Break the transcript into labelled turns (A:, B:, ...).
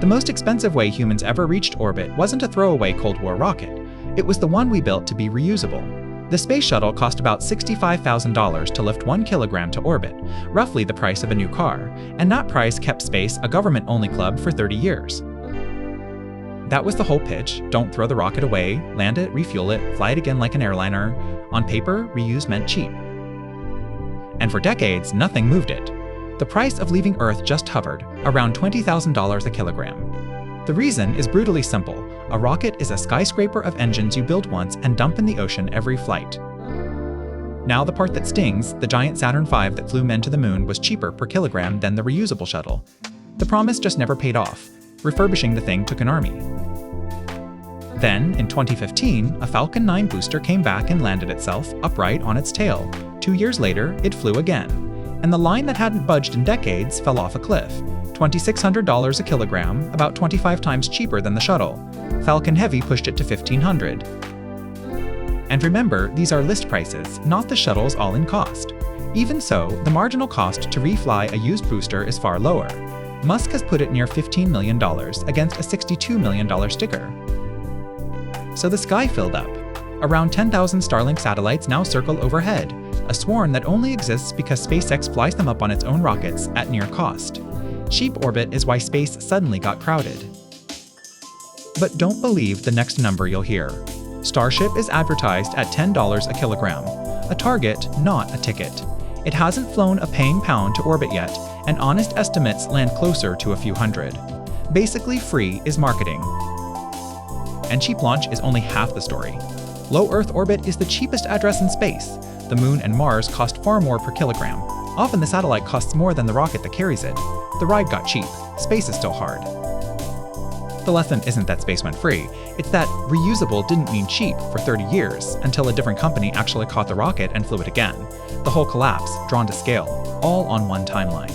A: The most expensive way humans ever reached orbit wasn't a throwaway Cold War rocket. It was the one we built to be reusable. The Space Shuttle cost about $65,000 to lift 1 kilogram to orbit, roughly the price of a new car, and that price kept space a government-only club for 30 years. That was the whole pitch. Don't throw the rocket away, land it, refuel it, fly it again like an airliner. On paper, reuse meant cheap. And for decades, nothing moved it. The price of leaving Earth just hovered, around $20,000 a kilogram. The reason is brutally simple. A rocket is a skyscraper of engines you build once and dump in the ocean every flight. Now the part that stings, the giant Saturn V that flew men to the moon was cheaper per kilogram than the reusable shuttle. The promise just never paid off. Refurbishing the thing took an army. Then, in 2015, a Falcon 9 booster came back and landed itself upright on its tail. 2 years later, it flew again. And the line that hadn't budged in decades fell off a cliff. $2,600 a kilogram, about 25 times cheaper than the shuttle. Falcon Heavy pushed it to $1,500. And remember, these are list prices, not the shuttle's all-in cost. Even so, the marginal cost to refly a used booster is far lower. Musk has put it near $15 million against a $62 million sticker. So the sky filled up. Around 10,000 Starlink satellites now circle overhead, a swarm that only exists because SpaceX flies them up on its own rockets at near cost. Cheap orbit is why space suddenly got crowded. But don't believe the next number you'll hear. Starship is advertised at $10 a kilogram, a target, not a ticket. It hasn't flown a paying pound to orbit yet, and honest estimates land closer to a few hundred. Basically, free is marketing. And cheap launch is only half the story. Low Earth orbit is the cheapest address in space. The Moon and Mars cost far more per kilogram. Often the satellite costs more than the rocket that carries it. The ride got cheap. Space is still hard. The lesson isn't that space went free. It's that reusable didn't mean cheap for 30 years, until a different company actually caught the rocket and flew it again. The whole collapse, drawn to scale, all on one timeline.